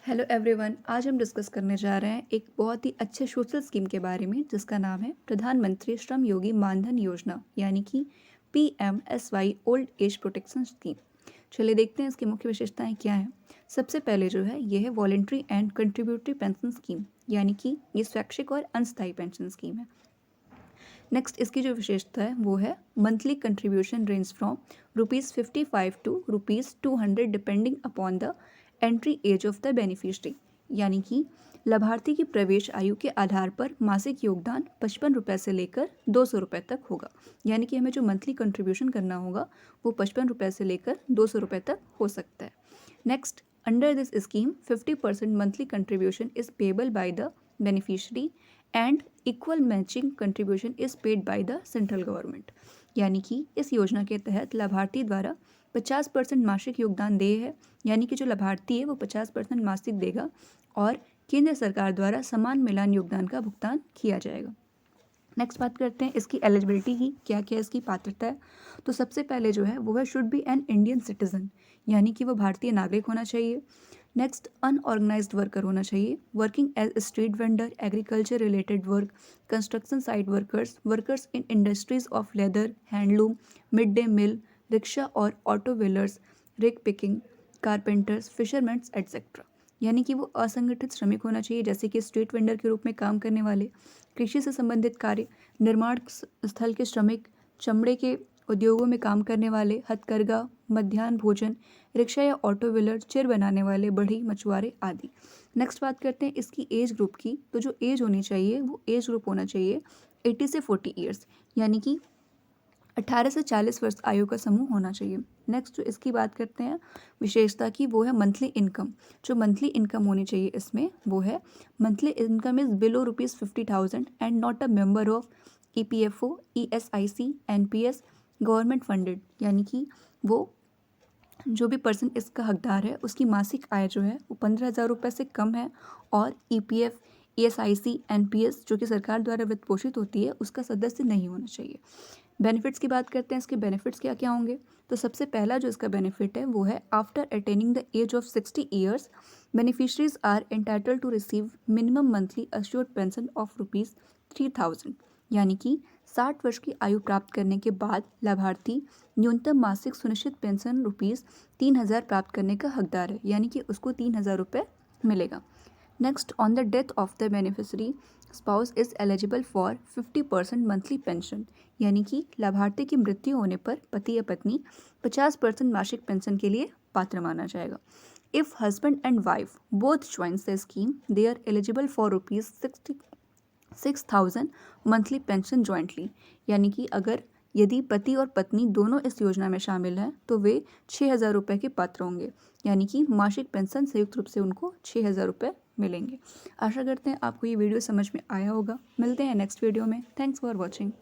Hello everyone, आज हम discuss करने जा रहे हैं एक बहुत ही अच्छे सोशल स्कीम के बारे में जिसका नाम है प्रधानमंत्री श्रम योगी मानधन योजना यानी कि PMSY old age protection scheme. चलिए देखते हैं इसकी मुख्य विशेषताएं क्या हैं। सबसे पहले जो है ये है voluntary and contributory pension scheme यानी कि ये स्वैच्छिक और अस्थायी पेंशन स्कीम है। नेक्स्ट इसकी जो विशेषता है वो है monthly contribution range from ₹55 to ₹200 depending upon the entry age of the beneficiary, यानी कि लाभार्थी की प्रवेश आयु के आधार पर मासिक योगदान ₹55 से लेकर ₹200 तक होगा। यानी कि हमें जो मंथली कंट्रीब्यूशन करना होगा वो ₹55 से लेकर ₹200 तक हो सकता है। Next, under this scheme 50% monthly contribution is payable by the beneficiary and equal matching contribution is paid by the central government. यानी कि इस योजना के तहत लाभार्थी द्वारा 50% मासिक योगदान देय है, यानी कि जो लाभार्थी है वो 50% मासिक देगा और केंद्र सरकार द्वारा समान मिलान योगदान का भुगतान किया जाएगा। नेक्स्ट बात करते हैं इसकी एलिजिबिलिटी की, क्या क्या इसकी पात्रता है। तो सबसे पहले जो है वो है should be an Indian citizen, यानी कि वो भारतीय नागरिक होना चाहिए। नेक्स्ट, अनऑर्गेनाइज्ड वर्कर होना चाहिए, working as street vendor, agriculture related work, construction site workers, workers in industries of leather, handloom, mid day meal, rickshaw और auto wheelers, rag picking, carpenters, fishermans etcetera. यानी कि वो असंगठित श्रमिक होना चाहिए, जैसे कि स्ट्रीट वेंडर के रूप में काम करने वाले, कृषि से संबंधित कार्य, निर्माण स्थल के श्रमिक, चमड़े के उद्योगों में काम करने वाले, हथकरघा, मध्याह्न भोजन, रिक्शा या ऑटो व्हीलर, चिर बनाने वाले, बढ़ई, मछुआरे आदि। नेक्स्ट बात करते हैं इसकी एज ग्रुप की। तो जो एज होनी चाहिए वो एज ग्रुप होना चाहिए 80 से 40 ईयर्स, यानी कि 18 से 40 वर्ष आयु का समूह होना चाहिए। नेक्स्ट जो इसकी बात करते हैं विशेषता की, वो है मंथली इनकम। जो मंथली इनकम होनी चाहिए इसमें वो है monthly income is below ₹50,000 and not a member of EPFO, ESIC, NPS, government funded. यानी कि वो जो भी पर्सन इसका हकदार है उसकी मासिक आय जो है वो ₹15,000 से कम है और EPF, ESIC, NPS जो कि सरकार द्वारा वित्त पोषित होती है उसका सदस्य नहीं होना चाहिए। बेनिफिट्स की बात करते हैं, इसके बेनिफिट्स क्या क्या होंगे। तो सबसे पहला जो इसका बेनिफिट है वो है after attaining the age of 60 years beneficiaries are entitled to receive minimum monthly assured pension of ₹3,000। यानी कि 60 वर्ष की आयु प्राप्त करने के बाद लाभार्थी न्यूनतम मासिक सुनिश्चित पेंशन ₹3,000 प्राप्त करने का हकदार है, यानी कि उसको ₹3,000 मिलेगा। Next, on the death of the beneficiary spouse is eligible for 50% monthly pension, यानी कि लाभार्थी की मृत्यु होने पर पति या पत्नी 50% मासिक पेंशन के लिए पात्र माना जाएगा। If husband and wife both joins the scheme they are eligible for ₹6,000 monthly pension jointly, यानी कि अगर यदि पति और पत्नी दोनों इस योजना में शामिल हैं तो वे ₹6,000 के पात्र होंगे, यानी कि मासिक पेंशन संयुक्त रूप से उनको ₹6,000 मिलेंगे। आशा करते हैं आपको ये वीडियो समझ में आया होगा। मिलते हैं नेक्स्ट वीडियो में। Thanks for watching.